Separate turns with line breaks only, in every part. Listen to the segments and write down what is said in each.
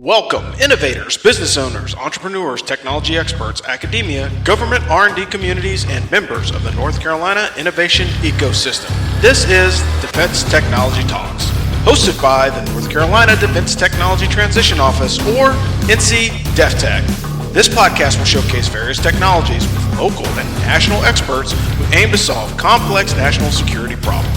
Welcome, innovators, business owners, entrepreneurs, technology experts, academia, government R&D communities, and members of the North Carolina innovation ecosystem. This is Defense Technology Talks, hosted by the North Carolina Defense Technology Transition Office, or NC DefTech. This podcast will showcase various technologies with local and national experts who aim to solve complex national security problems.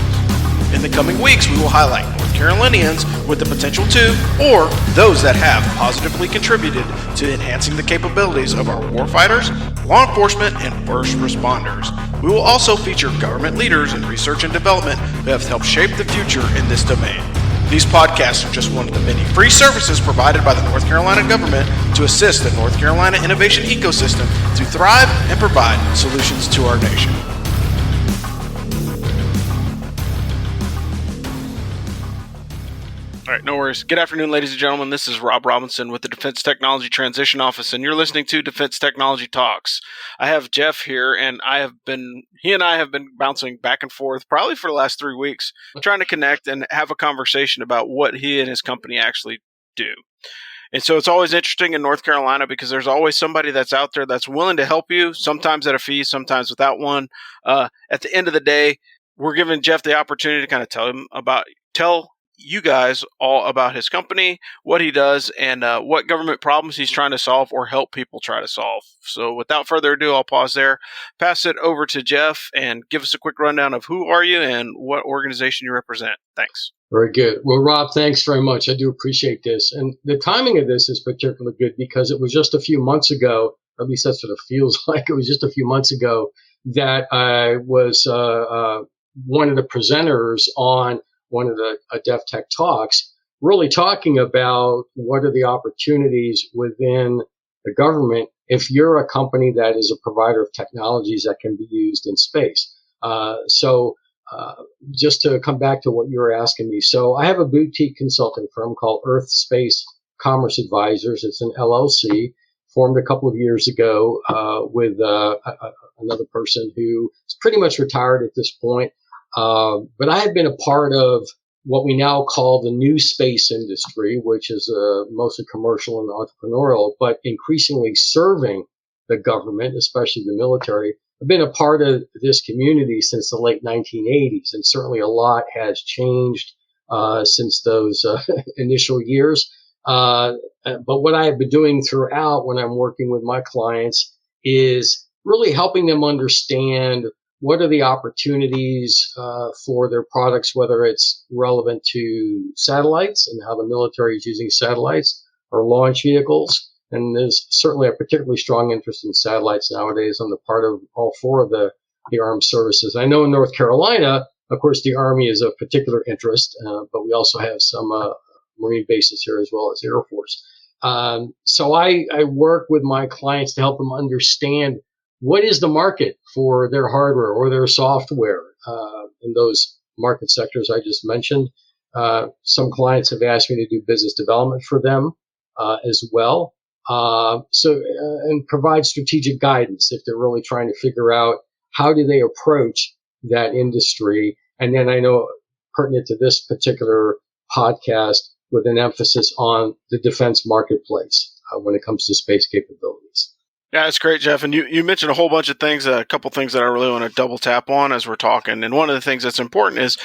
In the coming weeks, we will highlight North Carolinians with the potential to, or those that have positively contributed to enhancing the capabilities of our warfighters, law enforcement, and first responders. We will also feature government leaders in research and development who have helped shape the future in this domain. These podcasts are just one of the many free services provided by the North Carolina government to assist the North Carolina innovation ecosystem to thrive and provide solutions to our nation. All right, no worries. Good afternoon, ladies and gentlemen. This is Rob Robinson with the Defense Technology Transition Office, and you're listening to Defense Technology Talks. I have Jeff here, and he and I have been bouncing back and forth probably for the last 3 weeks, trying to connect and have a conversation about what he and his company actually do. And so it's always interesting in North Carolina because there's always somebody that's out there that's willing to help you, sometimes at a fee, sometimes without one. At the end of the day, we're giving Jeff the opportunity to kind of tell you guys all about his company, what he does, and what government problems he's trying to solve or help people try to solve. So without further ado, I'll pause there, pass it over to Jeff, and give us a quick rundown of who are you and what organization you represent. Thanks.
Very good. Well, Rob, thanks very much. I do appreciate this. And the timing of this is particularly good because it was just a few months ago, at least that's what it feels like. It was just a few months ago that I was one of the presenters on one of the DefTech talks, really talking about what are the opportunities within the government if you're a company that is a provider of technologies that can be used in space. Just to come back to what you were asking me. So I have a boutique consulting firm called Earth Space Commerce Advisors. It's an LLC formed a couple of years ago with another person who is pretty much retired at this point. But I had been a part of what we now call the new space industry, which is mostly commercial and entrepreneurial, but increasingly serving the government, especially the military. I've been a part of this community since the late 1980s, and certainly a lot has changed since those initial years. But what I have been doing throughout when I'm working with my clients is really helping them understand what are the opportunities for their products, whether it's relevant to satellites and how the military is using satellites or launch vehicles. And there's certainly a particularly strong interest in satellites nowadays on the part of all four of the armed services. I know in North Carolina, of course, the Army is of particular interest, but we also have some Marine bases here as well as Air Force. So I work with my clients to help them understand what is the market for their hardware or their software in those market sectors I just mentioned. Some clients have asked me to do business development for them as well. And provide strategic guidance if they're really trying to figure out how do they approach that industry. And then I know pertinent to this particular podcast with an emphasis on the defense marketplace when it comes to space capabilities.
Yeah, that's great, Jeff. And you mentioned a whole bunch of things, a couple things that I really want to double tap on as we're talking. And one of the things that's important is,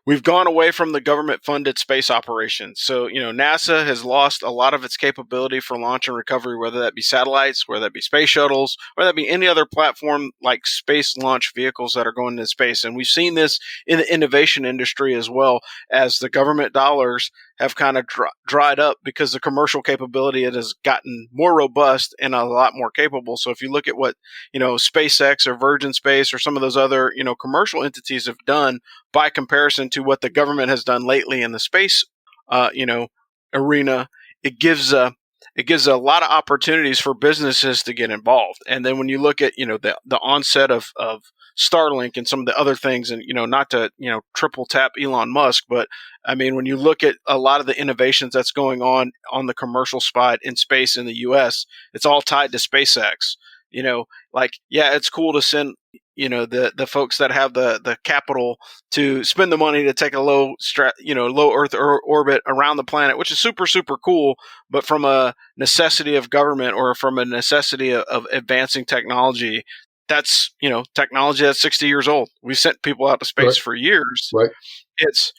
we've gone away from the government-funded space operations. So, NASA has lost a lot of its capability for launch and recovery, whether that be satellites, whether that be space shuttles, whether that be any other platform like space launch vehicles that are going into space. And we've seen this in the innovation industry as well, as the government dollars have kind of dried up because the commercial capability it has gotten more robust and a lot more capable. So if you look at what, SpaceX or Virgin Space or some of those other, commercial entities have done by comparison to what the government has done lately in the space, arena, it gives a lot of opportunities for businesses to get involved. And then when you look at, the onset of Starlink and some of the other things, and, not to, triple tap Elon Musk, but I mean, when you look at a lot of the innovations that's going on the commercial side in space in the US, it's all tied to SpaceX. Like, yeah, it's cool to send, the folks that have the capital to spend the money to take a low Earth orbit around the planet, which is super, super cool. But from a necessity of government or from a necessity of advancing technology, that's, technology that's 60 years old. We've sent people out to space
Right.
for years.
Right.
It's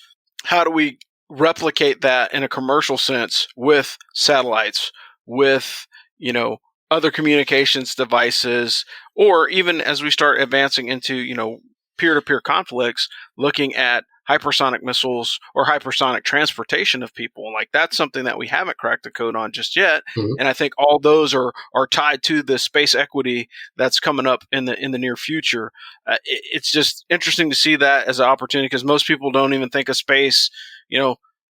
how do we replicate that in a commercial sense with satellites, with, other communications devices, or even as we start advancing into, peer-to-peer conflicts, looking at hypersonic missiles or hypersonic transportation of people. Like, that's something that we haven't cracked the code on just yet.
Mhm.
And I think all those are tied to the space equity that's coming up in the near future. It's just interesting to see that as an opportunity, because most people don't even think of space,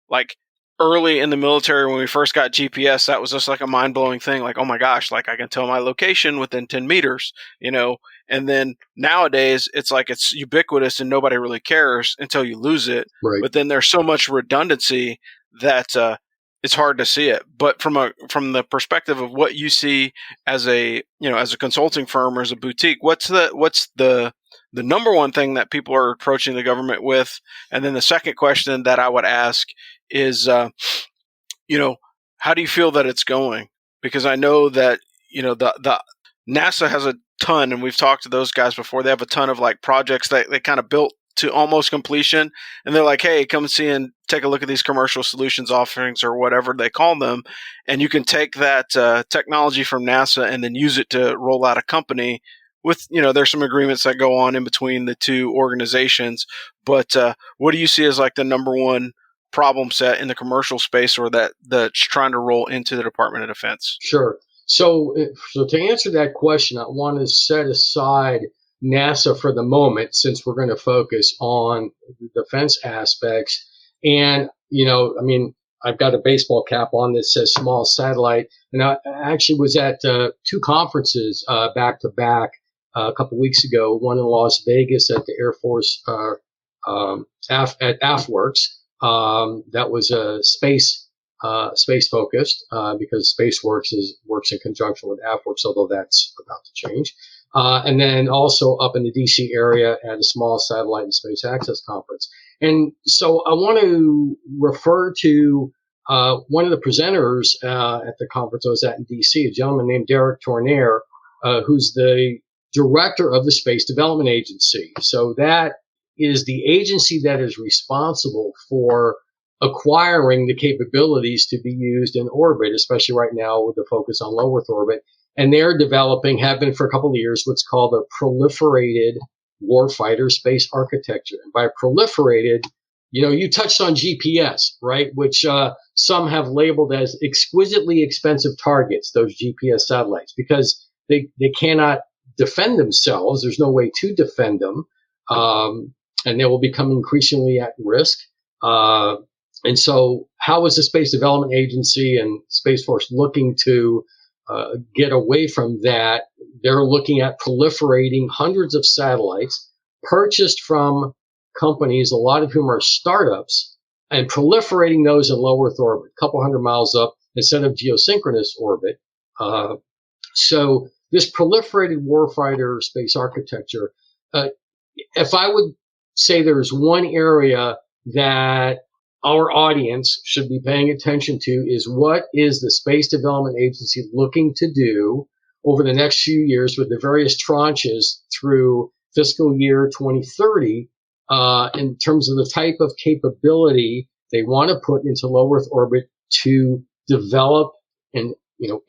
like early in the military when we first got GPS. That was just like a mind-blowing thing. Like, oh my gosh, like I can tell my location within 10 meters, and then nowadays it's like it's ubiquitous and nobody really cares until you lose it.
Right.
But then there's so much redundancy that it's hard to see it. But from the perspective of what you see as a consulting firm or as a boutique, what's the number one thing that people are approaching the government with? And then the second question that I would ask is, how do you feel that it's going? Because I know that, the NASA has a ton, and we've talked to those guys before. They have a ton of like projects that they kind of built to almost completion. And they're like, hey, come see and take a look at these commercial solutions offerings or whatever they call them. And you can take that technology from NASA and then use it to roll out a company with, there's some agreements that go on in between the two organizations. But what do you see as like the number one problem set in the commercial space, or that's trying to roll into the Department of Defense?
Sure. So to answer that question, I want to set aside NASA for the moment, since we're going to focus on the defense aspects. And, I've got a baseball cap on that says small satellite. And I actually was at two conferences back to back a couple weeks ago, one in Las Vegas at the Air Force at AFWorks. That was space focused, because SpaceWorks works in conjunction with AFWorks, although that's about to change. And then also up in the DC area at a small satellite and space access conference. And so I want to refer to one of the presenters at the conference I was at in DC, a gentleman named Derek Tournaire, who's the director of the Space Development Agency. So that is the agency that is responsible for acquiring the capabilities to be used in orbit, especially right now with the focus on low Earth orbit. And they're developing, have been for a couple of years, what's called a proliferated warfighter space architecture. And by proliferated, you touched on GPS, right? Which some have labeled as exquisitely expensive targets, those GPS satellites, because they cannot defend themselves. There's no way to defend them. And they will become increasingly at risk. And so how is the Space Development Agency and Space Force looking to get away from that? They're looking at proliferating hundreds of satellites purchased from companies, a lot of whom are startups, and proliferating those in low Earth orbit, a couple hundred miles up instead of geosynchronous orbit. So this proliferated warfighter space architecture, if I would say there's one area that our audience should be paying attention to, is what is the Space Development Agency looking to do over the next few years with the various tranches through fiscal year 2030 in terms of the type of capability they want to put into low Earth orbit to develop and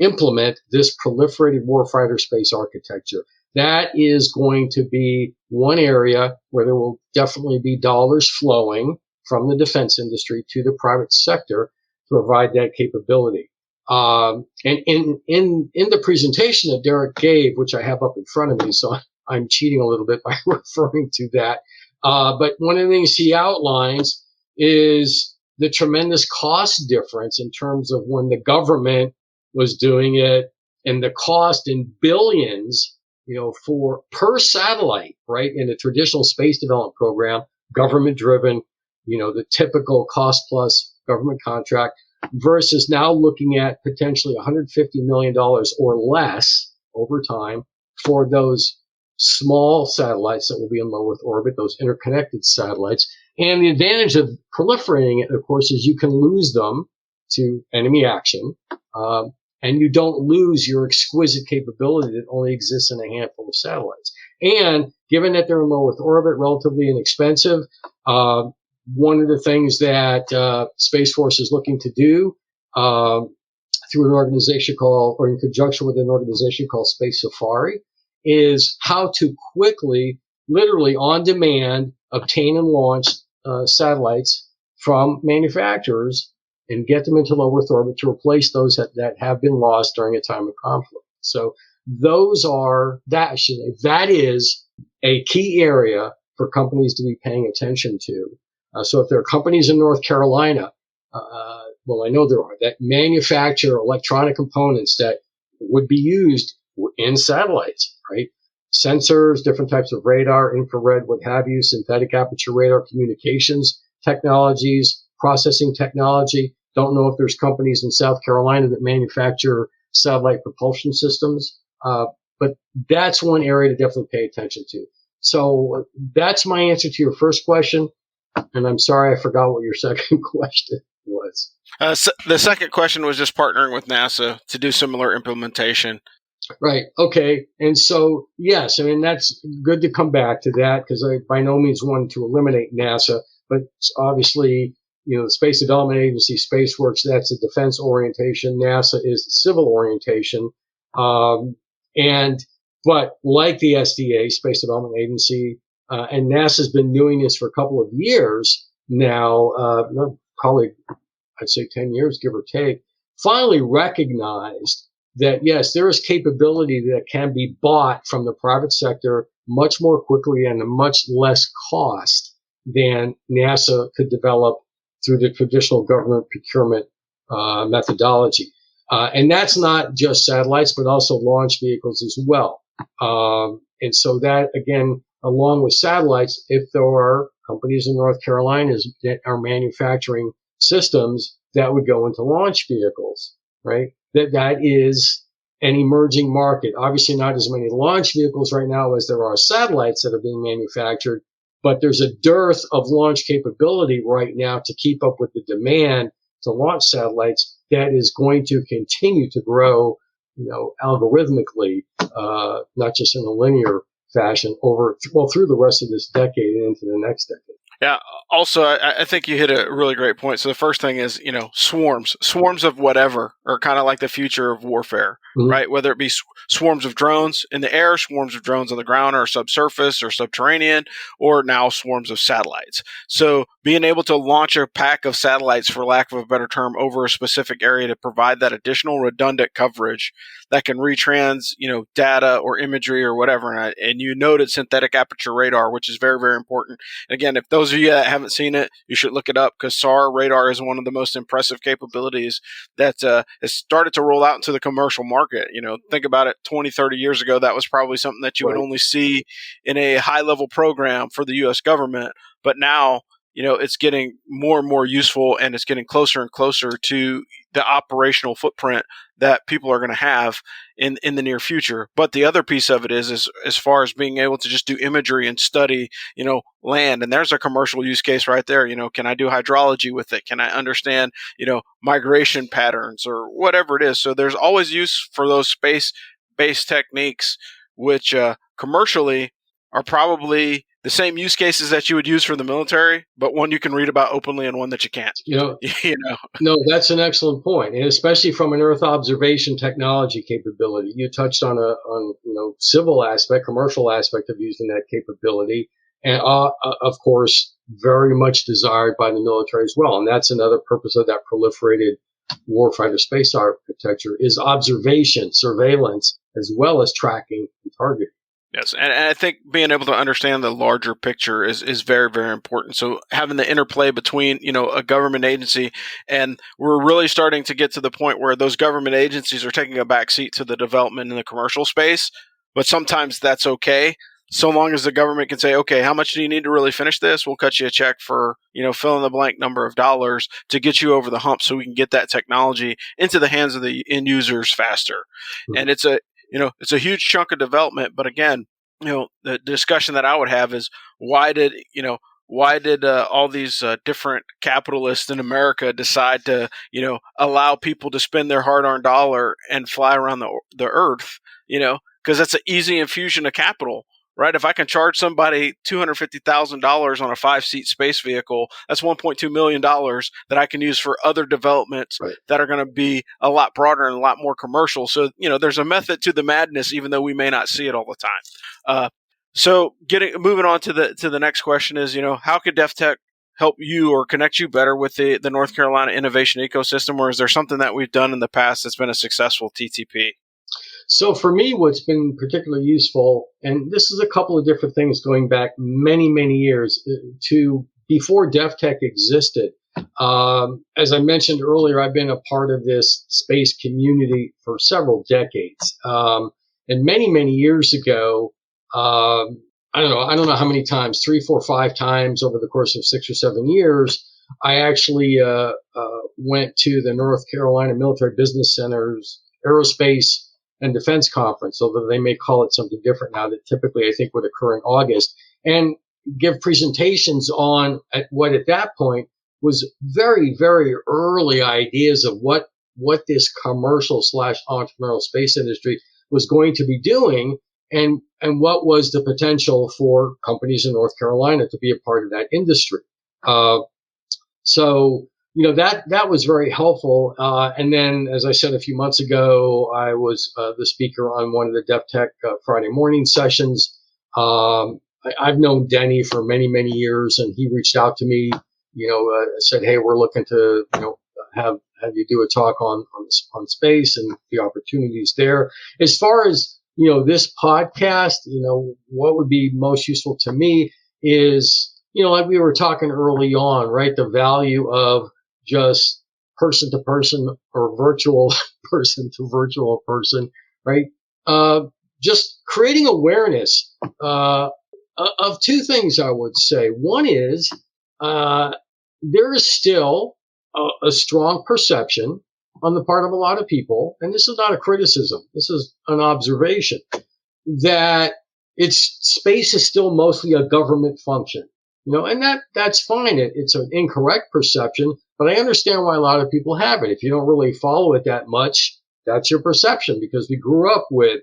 implement this proliferated warfighter space architecture. That is going to be one area where there will definitely be dollars flowing from the defense industry to the private sector to provide that capability. And in the presentation that Derek gave, which I have up in front of me, so I'm cheating a little bit by referring to that. But one of the things he outlines is the tremendous cost difference in terms of when the government was doing it, and the cost in billions, for per satellite, right? In a traditional space development program, government driven, the typical cost plus government contract, versus now looking at potentially $150 million or less over time for those small satellites that will be in low Earth orbit, those interconnected satellites. And the advantage of proliferating it, of course, is you can lose them to enemy action. And you don't lose your exquisite capability that only exists in a handful of satellites. And given that they're in low Earth orbit, relatively inexpensive, one of the things that Space Force is looking to do through an organization called, or in conjunction with an organization called Space Safari, is how to quickly, literally on demand, obtain and launch satellites from manufacturers and get them into low Earth orbit to replace those that have been lost during a time of conflict. So that is a key area for companies to be paying attention to. So if there are companies in North Carolina, well, I know there are, that manufacture electronic components that would be used in satellites, right? Sensors, different types of radar, infrared, what have you, synthetic aperture radar, communications technologies, processing technology. Don't know if there's companies in South Carolina that manufacture satellite propulsion systems, but that's one area to definitely pay attention to. So that's my answer to your first question. And I'm sorry I forgot what your second question was.
So the second question was just partnering with NASA to do similar implementation.
Right. Okay. And so, yes, I mean, that's good to come back to that because I by no means wanted to eliminate NASA, but obviously, the Space Development Agency, SpaceWorks, that's a defense orientation. NASA is the civil orientation. But like the SDA, Space Development Agency, and NASA's been doing this for a couple of years now, probably, I'd say 10 years, give or take, finally recognized that, yes, there is capability that can be bought from the private sector much more quickly and at much less cost than NASA could develop through the traditional government procurement methodology. And that's not just satellites, but also launch vehicles as well. And so that, again, along with satellites, if there are companies in North Carolina that are manufacturing systems that would go into launch vehicles, right? That is an emerging market. Obviously not as many launch vehicles right now as there are satellites that are being manufactured, but there's a dearth of launch capability right now to keep up with the demand to launch satellites that is going to continue to grow, algorithmically, not just in a linear fashion through the rest of this decade and into the next decade.
Yeah. Also, I think you hit a really great point. So the first thing is, swarms of whatever are kind of like the future of warfare, right? Whether it be swarms of drones in the air, swarms of drones on the ground or subsurface or subterranean, or now swarms of satellites. So being able to launch a pack of satellites, for lack of a better term, over a specific area to provide that additional redundant coverage that can retrans, data or imagery or whatever. And you noted synthetic aperture radar, which is very, very important. And again, if those of you that haven't seen it, you should look it up because SAR radar is one of the most impressive capabilities that has started to roll out into the commercial market. Think about it, 20, 30 years ago, that was probably something that you would only see in a high-level program for the U.S. government. But now, it's getting more and more useful, and it's getting closer and closer to the operational footprint that people are going to have in the near future. But the other piece of it is as far as being able to just do imagery and study, land. And there's a commercial use case right there. Can I do hydrology with it? Can I understand, migration patterns or whatever it is? So there's always use for those space-based techniques, which commercially are probably the same use cases that you would use for the military, but one you can read about openly and one that you can't.
No, that's an excellent point, and especially from an Earth observation technology capability. You touched on civil aspect, commercial aspect of using that capability, and of course, very much desired by the military as well. And that's another purpose of that proliferated warfighter space architecture is observation, surveillance, as well as tracking and targeting.
Yes, and I think being able to understand the larger picture is very, very important. So having the interplay between, a government agency, and we're really starting to get to the point where those government agencies are taking a backseat to the development in the commercial space, but sometimes that's okay. So long as the government can say, okay, how much do you need to really finish this? We'll cut you a check for, fill in the blank number of dollars to get you over the hump so we can get that technology into the hands of the end users faster. And it's a huge chunk of development. But again, the discussion that I would have is why did all these different capitalists in America decide to allow people to spend their hard-earned dollar and fly around the earth? Because that's an easy infusion of capital, right? If I can charge somebody $250,000 on a 5-seat space vehicle, that's $1.2 million that I can use for other developments
Right.
that are going to be a lot broader and a lot more commercial. So there's a method to the madness, even though we may not see it all the time. So moving on to the next question is, how could DefTech help you or connect you better with the North Carolina innovation ecosystem, or is there something that we've done in the past that's been a successful TTP?
So for me, what's been particularly useful, and this is a couple of different things going back many, many years to before DefTech existed. As I mentioned earlier, I've been a part of this space community for several decades. And many, many years ago, I don't know how many times, 3, 4, 5 times over the course of 6 or 7 years, I actually went to the North Carolina Military Business Center's Aerospace and Defense Conference, although they may call it something different now, that typically I think would occur in August, and give presentations on what at that point was very, very early ideas of what this commercial / entrepreneurial space industry was going to be doing, and what was the potential for companies in North Carolina to be a part of that industry. So that was very helpful. And then, as I said a few months ago, I was the speaker on one of the DefTech Friday morning sessions. I've known Denny for many, many years, and he reached out to me, said, "Hey, we're looking to, have you do a talk on space and the opportunities there." As far as this podcast, what would be most useful to me is, like we were talking early on, right? The value of just person to person or virtual person to virtual person, right? Just creating awareness of 2 things, I would say. One is there is still a strong perception on the part of a lot of people, and this is not a criticism, this is an observation, that space is still mostly a government function. And that's fine. It's an incorrect perception, but I understand why a lot of people have it. If you don't really follow it that much, that's your perception, because we grew up with,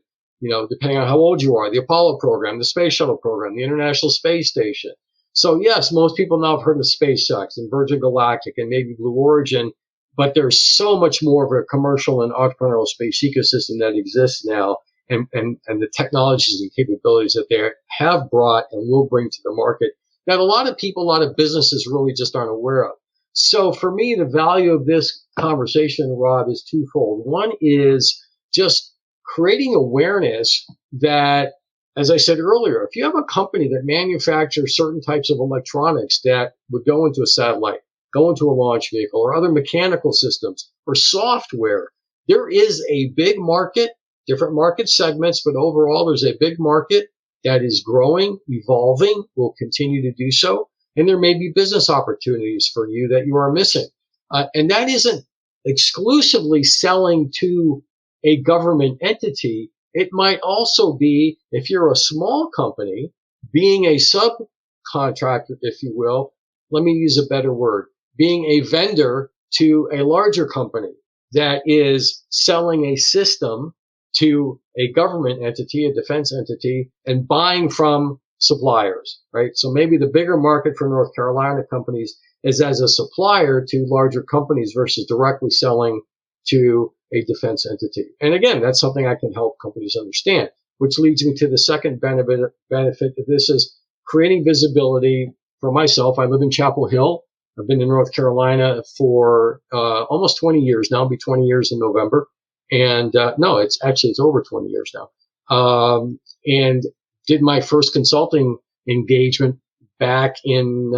depending on how old you are, the Apollo program, the Space Shuttle program, the International Space Station. So yes, most people now have heard of SpaceX and Virgin Galactic and maybe Blue Origin, but there's so much more of a commercial and entrepreneurial space ecosystem that exists now, and the technologies and capabilities that they have brought and will bring to the market that a lot of people, a lot of businesses really just aren't aware of. So for me, the value of this conversation, Rob, is twofold. One is just creating awareness that, as I said earlier, if you have a company that manufactures certain types of electronics that would go into a satellite, go into a launch vehicle, or other mechanical systems or software, there is a big market, different market segments, but overall there's a big market that is growing, evolving, will continue to do so. And there may be business opportunities for you that you are missing. And that isn't exclusively selling to a government entity. It might also be, if you're a small company, being a subcontractor, if you will, let me use a better word, being a vendor to a larger company that is selling a system to a government entity, a defense entity, and buying from suppliers, right? So maybe the bigger market for North Carolina companies is as a supplier to larger companies versus directly selling to a defense entity. And again, that's something I can help companies understand, which leads me to the second benefit of this is creating visibility. For myself, I live in Chapel Hill. I've been in North Carolina for almost 20 years now. It'll be 20 years in November. And no, it's over 20 years now. And did my first consulting engagement back in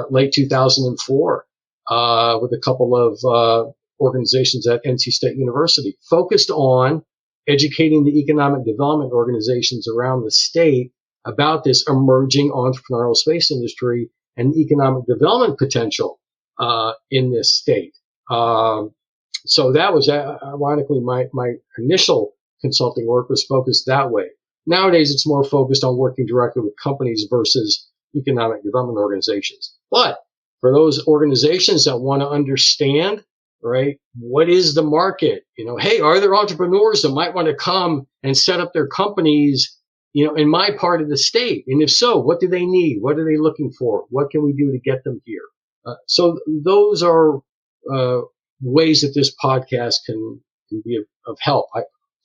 late 2004 with a couple of organizations at NC State University, focused on educating the economic development organizations around the state about this emerging entrepreneurial space industry and economic development potential in this state. So that was ironically my initial consulting work was focused that way. Nowadays, it's more focused on working directly with companies versus economic development organizations. But for those organizations that want to understand, right, what is the market? Hey, are there entrepreneurs that might want to come and set up their companies, in my part of the state? And if so, what do they need? What are they looking for? What can we do to get them here? So those are ways that this podcast can be of help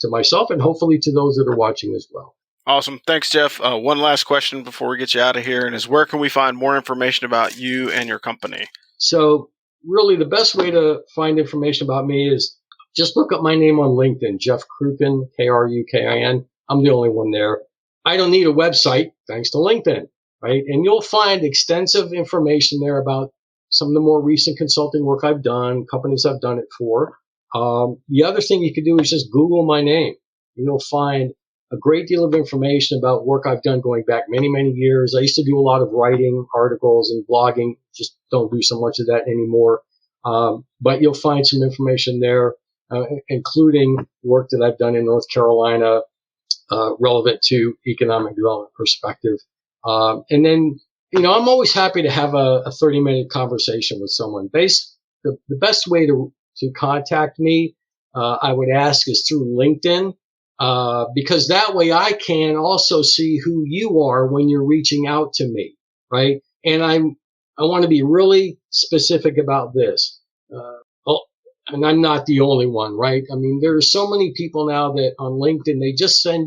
to myself and hopefully to those that are watching as well.
Awesome. Thanks, Jeff. One last question before we get you out of here, and is where can we find more information about you and your company?
So really the best way to find information about me is just look up my name on LinkedIn, Jeff Krukin, Krukin. I'm the only one there. I don't need a website thanks to LinkedIn, right? And you'll find extensive information there about some of the more recent consulting work I've done, companies I've done it for. The other thing you can do is just Google my name. You'll find a great deal of information about work I've done going back many, many years. I used to do a lot of writing, articles, and blogging. Just don't do so much of that anymore. But you'll find some information there, including work that I've done in North Carolina, relevant to economic development perspective. And then, I'm always happy to have a 30-minute conversation with someone. The best way to contact me, I would ask, is through LinkedIn. Because that way I can also see who you are when you're reaching out to me, right? And I want to be really specific about this. And I'm not the only one, right? I mean, there are so many people now that on LinkedIn,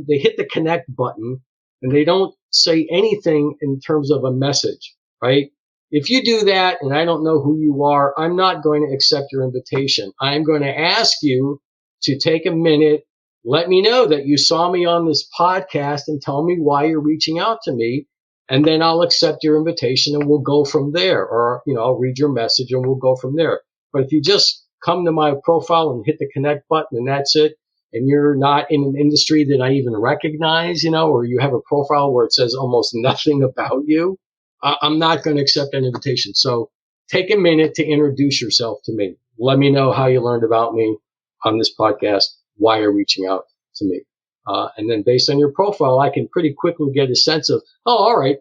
they hit the connect button and they don't say anything in terms of a message, right? If you do that and I don't know who you are, I'm not going to accept your invitation. I'm going to ask you to take a minute. Let me know that you saw me on this podcast and tell me why you're reaching out to me. And then I'll accept your invitation and we'll go from there. Or, I'll read your message and we'll go from there. But if you just come to my profile and hit the connect button and that's it, and you're not in an industry that I even recognize, or you have a profile where it says almost nothing about you, I'm not going to accept an invitation. So take a minute to introduce yourself to me. Let me know how you learned about me on this podcast, why you're reaching out to me. And then based on your profile, I can pretty quickly get a sense of, all right,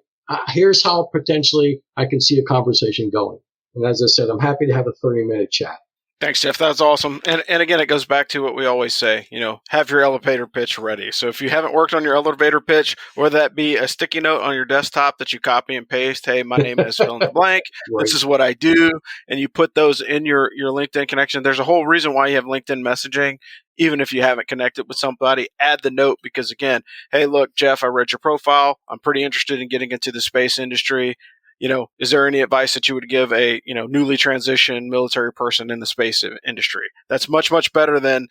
here's how potentially I can see a conversation going. And as I said, I'm happy to have a 30-minute chat.
Thanks, Jeff. That's awesome. And again, it goes back to what we always say, have your elevator pitch ready. So if you haven't worked on your elevator pitch, whether that be a sticky note on your desktop that you copy and paste, hey, my name is fill in the blank, right. This is what I do, and you put those in your LinkedIn connection. There's a whole reason why you have LinkedIn messaging. Even if you haven't connected with somebody, add the note because again, hey, look, Jeff, I read your profile. I'm pretty interested in getting into the space industry. Is there any advice that you would give a, newly transitioned military person in the space industry? That's much, much better than,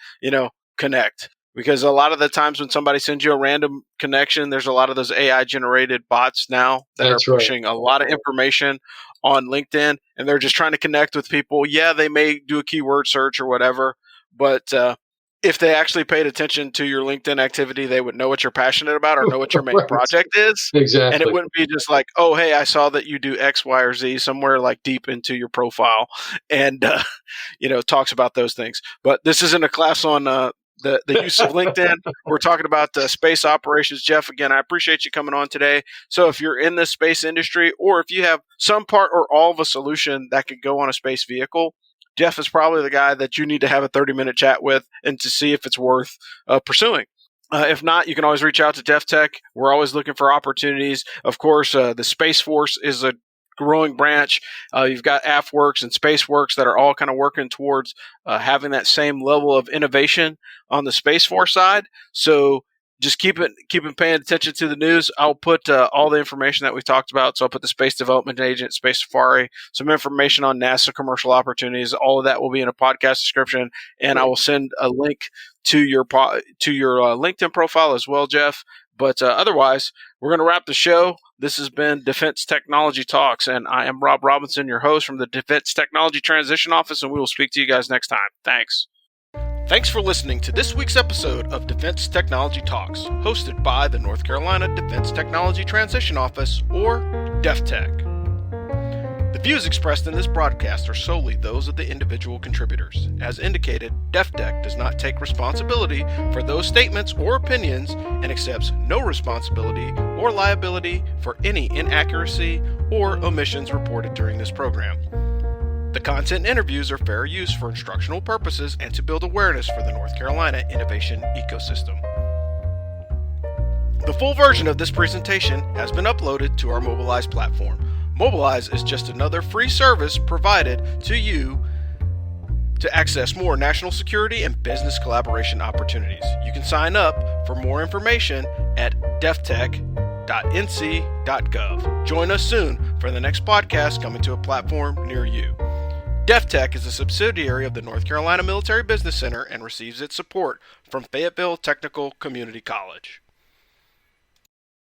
connect. Because a lot of the times when somebody sends you a random connection, there's a lot of those AI generated bots now that are pushing a lot of information on LinkedIn and they're just trying to connect with people. Yeah, they may do a keyword search or whatever, but if they actually paid attention to your LinkedIn activity, they would know what you're passionate about or know what your main project is.
Exactly.
And it wouldn't be just like, oh, hey, I saw that you do X, Y, or Z somewhere like deep into your profile and, talks about those things. But this isn't a class on the use of LinkedIn. We're talking about space operations. Jeff, again, I appreciate you coming on today. So if you're in the space industry or if you have some part or all of a solution that could go on a space vehicle, Jeff is probably the guy that you need to have a 30-minute chat with and to see if it's worth pursuing. If not, you can always reach out to DefTech. We're always looking for opportunities. Of course, the Space Force is a growing branch. You've got AFWorks and SpaceWorks that are all kind of working towards having that same level of innovation on the Space Force side. So just keep paying attention to the news. I'll put all the information that we talked about. So I'll put the Space Development Agent, Space Safari, some information on NASA commercial opportunities. All of that will be in a podcast description, and I will send a link to your LinkedIn profile as well, Jeff. But otherwise, we're going to wrap the show. This has been Defense Technology Talks, and I am Rob Robinson, your host from the Defense Technology Transition Office, and we will speak to you guys next time. Thanks. Thanks for listening to this week's episode of Defense Technology Talks, hosted by the North Carolina Defense Technology Transition Office, or DefTech. The views expressed in this broadcast are solely those of the individual contributors. As indicated, DefTech does not take responsibility for those statements or opinions and accepts no responsibility or liability for any inaccuracy or omissions reported during this program. The content and interviews are fair use for instructional purposes and to build awareness for the North Carolina innovation ecosystem. The full version of this presentation has been uploaded to our Mobilize platform. Mobilize is just another free service provided to you to access more national security and business collaboration opportunities. You can sign up for more information at deftech.nc.gov. Join us soon for the next podcast coming to a platform near you. DefTech is a subsidiary of the North Carolina Military Business Center and receives its support from Fayetteville Technical Community College.